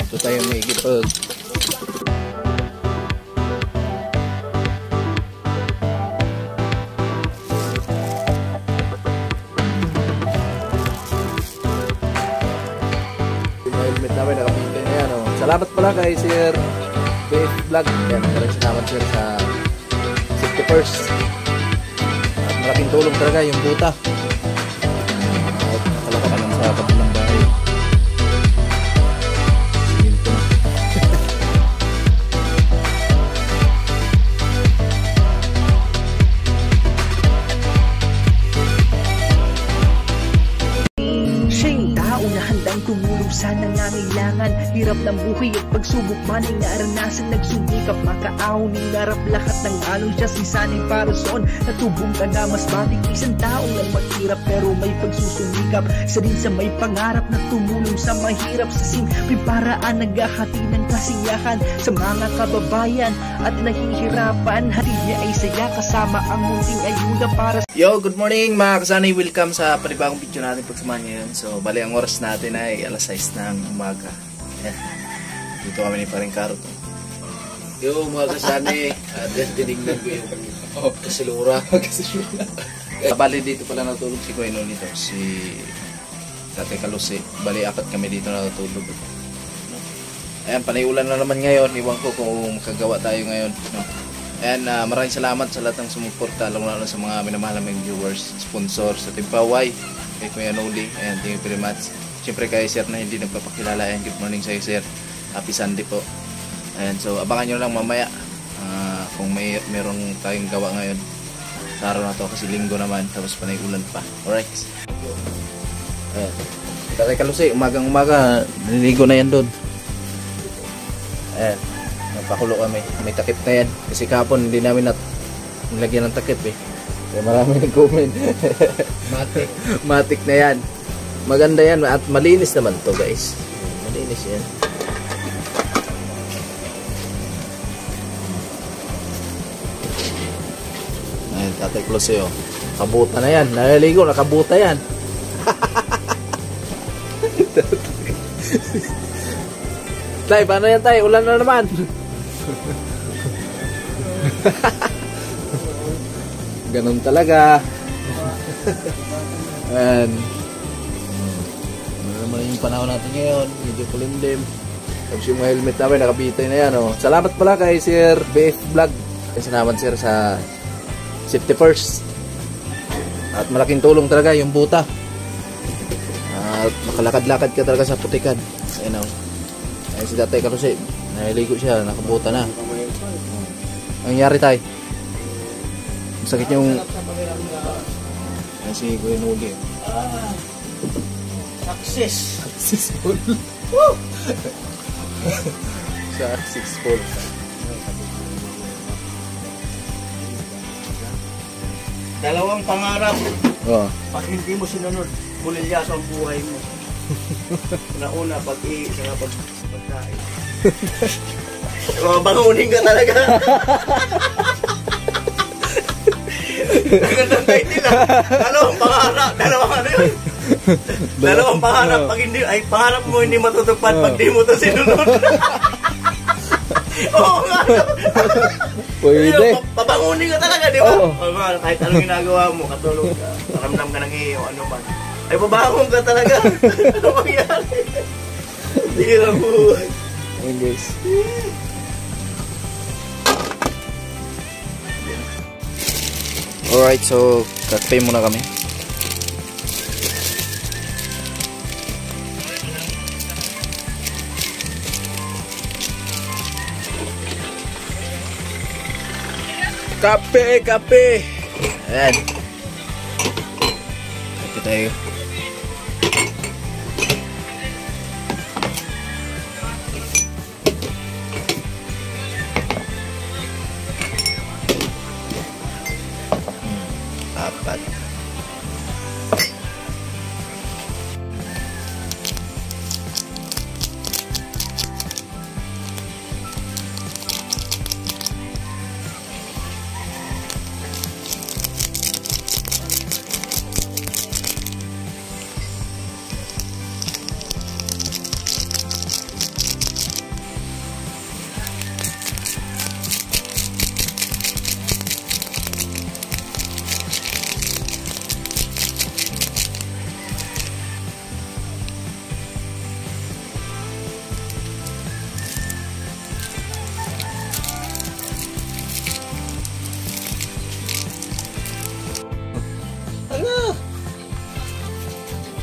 Ito tayo may igipag. Helmet namin, nakapintay na yan. Salamat pala kay Sir BF Vlog. Yan, maraming salamat sir sa safety first. At malaking tulong talaga yung buta. At nakalaka ka lang sa kabilang bahay. Simple na. Tumulong sa nangangailangan. Hirap ng buhay at pagsubok man ay naranasan. Nagsumikap makaaon, hinarap lahat ng alon. Siya sisanay para soon. Natubong ka na mas batik. Isang tao lang maghirap pero may pagsusumikap. Isa rin sa may pangarap na tumulong sa mahirap. Sa simpleng paraan naghahati ng kasiyahan sa mga kababayan at nahihirapan. Hati niya ay saya kasama ang munting ayuda para. Yo, good morning mga kasanay. Welcome sa panibagong video natin pagsamahan ngayon. So, bali ang oras natin ay alas 6 ng umaga. Ayan. Dito kami ni Paring Karot. Yo, mga kasanay. Tinignan ko yung kasilura. Bali dito pala natulog si Kuya nito. Si Tatay Kalusi. Bali apat kami dito natulog. Ayan, panay ulan na naman ngayon. Iwan ko kung makagawa tayo ngayon. No? Ayan, maraming salamat sa lahat ng sumuporta. Lalo sa mga minamahal naming viewers, sponsor sa Timpaway, kay Kuya Noli. Ayan, thank you very much. Siyempre kay Sir na hindi nagpapakilala. Ayan, good morning sa Sir. Happy Sunday po. Ayan, so abangan nyo lang mamaya kung merong tayong gawa ngayon sa araw na to kasi linggo naman tapos panay ulan pa. Alright. Ayan. Tatay Kalusi, umagang umaga niligo na yan doon. Ayan, nagpakulo kami. May takip na yan kasi kahapon hindi namin nilagyan ng takip eh. Kaya marami nag-comment. Matik na yan. Maganda yan at malinis naman to guys. Malinis yan. Ayan, Tatay Klose oh. Kabuta na yan. Naliligo, nakabuta yan. Tay, paano yan tay? Ulan na naman. Ganun talaga. Ayan. Naman yung panahon natin ngayon, medyo kulimlim. Tapos yung mga helmet namin nakabitay na yan oh. Salamat pala kay Sir BF Vlog. Salamat sir sa safety first. At malaking tulong talaga yung buta. At makalakad-lakad ka talaga sa putikan. Ayan oh. Ayan si Tatay Kalusi, naliligo siya, nakabuta na. Ang nangyari tayo? Masakit yung si Kuya Noli. Successful. Successful. Dalawang pangarap. Oh. Pag hindi mo sinunod, bulilyaso ang buhay mo. Una-una, pagkain. Bangunin ka talaga. Gandang title ah. Dalawang pangarap. Dalawang pangarap. Pag hindi, ay pangarap mo hindi matutupad pag di mo ito sinunod. Oo nga. Pwede. Pabangunin ka talaga, di ba? Kahit anong ginagawa mo, katulog ka, maramdam ka ng iyo, ano man. Ay, babangon ka talaga. Ano mangyari? Hindi lang buhay. Ayan guys. Alright, so kape muna kami. Kape. Ayan. Kape tayo. Apat.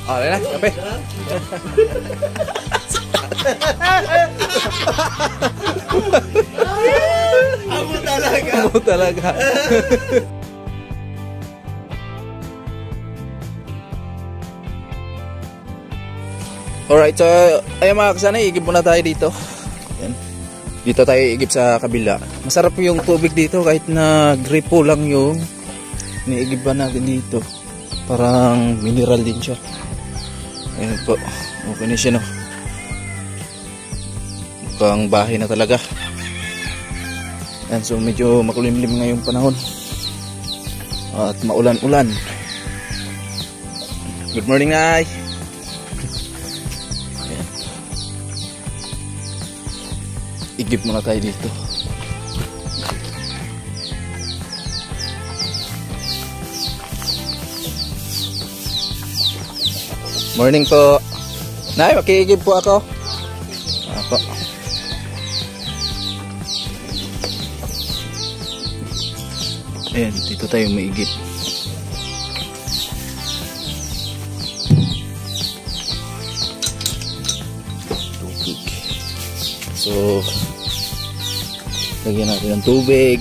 Oh, na, kape. Amo talaga. Amo talaga. Alright, so ayun mga kasana, igib muna tayo dito. Yan. Dito tayo igib sa kabila. Masarap yung tubig dito kahit na gripo lang yung niigiban natin dito. Parang mineral din siya. Ayun po. Okay na siya, no? Mukhang bahay na talaga. Yan, so medyo makulimlim ngayong panahon. At maulan-ulan. Good morning, Nay! Ayan. Igib muna tayo dito. Morning po. Nay, makiigib po ako. Ako. Ayan, dito tayo maigib. Tubig. So, lagyan natin ng tubig.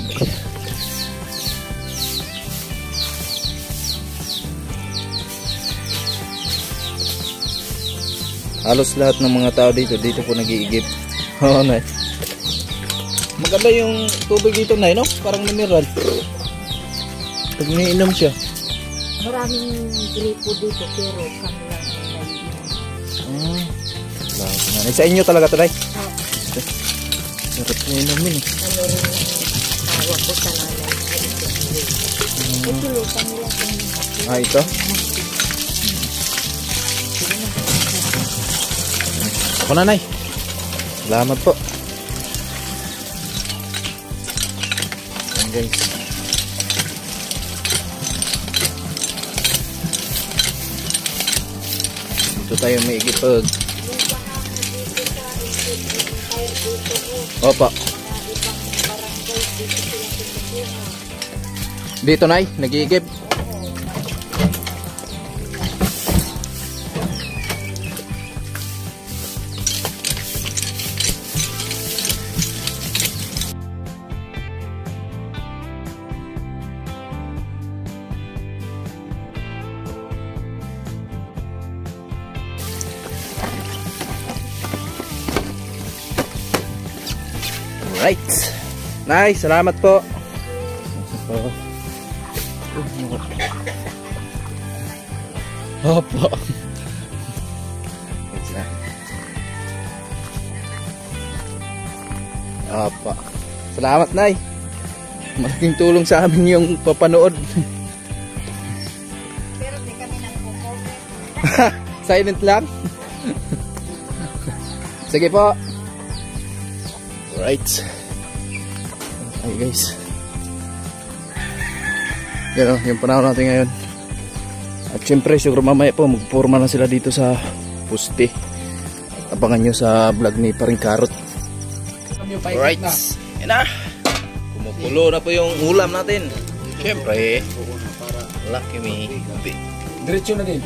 Halos lahat ng mga tao dito po nag-iigib. Oo, Nay. Maganda yung tubig dito, Nay, no? Parang mineral. Pag niinom siya. Maraming gripo dito pero kami lang ang naiinom. Nanay, sa inyo talaga ito, Nay? Oh, Sarap na inumin eh. ano rin ang tawag ko sa nanay. Ito lupa nila kung Ah, ito? Ako na, Nay. Salamat po. Ayan, guys. Dito tayo may igipag. Opo. Dito, Nay, nag-iigib. Right. Nay, salamat po. Opo. Opo. Salamat, Nay. Malaking tulong sa amin yung papanood. pero di kami nang kukomment. Silent lang. Sige po. Right. Okay, guys. Yan o, yung panahon natin ngayon. At syempre, siguro mamaya po magpurma na sila dito sa puste. Abangan nyo sa vlog ni Paring Karot. Alright. Yan na. Kumukulo na po yung ulam natin. Syempre, lucky me. Diretso na din.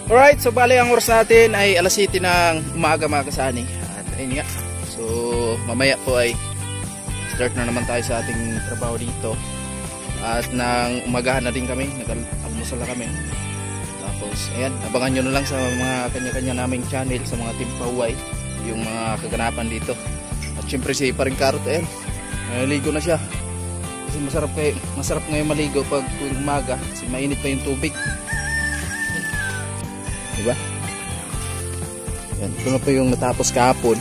Alright, so bali ang oras natin ay alas 7 ng umaga mga kasani. At ayun nga, so mamaya po ay start na naman tayo sa ating trabaho dito. At nang umagahan na din kami, nag-almusal na kami. Tapos ayan, abangan nyo na lang sa mga kanya-kanya naming channel, sa mga Team Paway, yung mga kaganapan dito. At syempre si Paring Karot, ayan, ligo na siya. Kasi masarap ngayon maligo pag tuwing umaga kasi mainit pa yung tubig. Diba? Yan, ito na po yung natapos kahapon.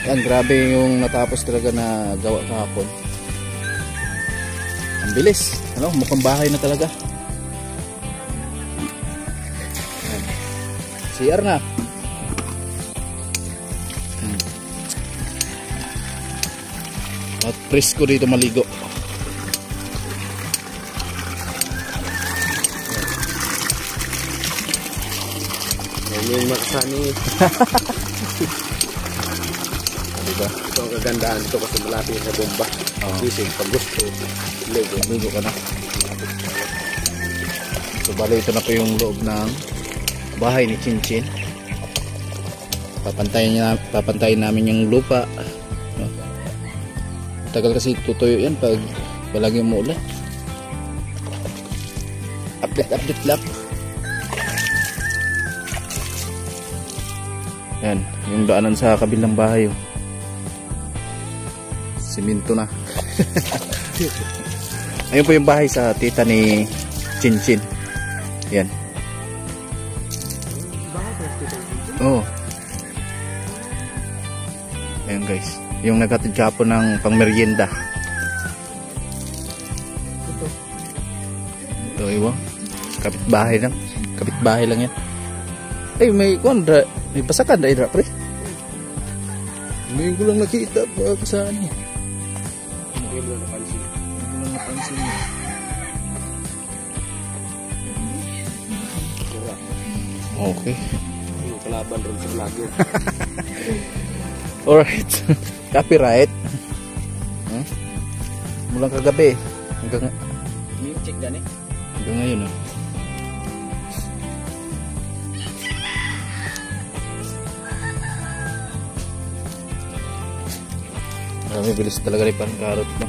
Yan, grabe yung natapos talaga na gawa kahapon. Ang bilis, ano, mukhang bahay na talaga. Yan. CR na. At presko dito maligo. Kami yung makasani. Diba? Ito ang kagandahan ito kasi malapit na bomba. Gising, pag gusto, ligo. Ligo ka na. So bali ito na po yung loob ng bahay ni Chinchin. Papantayin namin yung lupa. No? Tagal kasi tutuyo yan pag palagi umuulan. Update lang. Yan, yung daanan sa kabilang bahay. Oh. Siminto na. Ayun po yung bahay sa tita ni Chinchin. Yan. Oh. Ayan guys. Yung naghatid po ng pangmeryenda. Ito iwan. Kapitbahay lang. Kapitbahay lang yan. Ay may kondra. May pasakan na idra pre. Ngayon ko lang nakita pa saan eh. Hindi mo lang napansin. Hindi mo lang napansin. Okay. Yung kalaban rin sa vlogger. Alright. Copyright. Mulang kagabi. Hanggang Check gani. hanggang ngayon. Oh. Marami bilis talaga rin pang karot. No?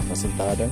Masintadan.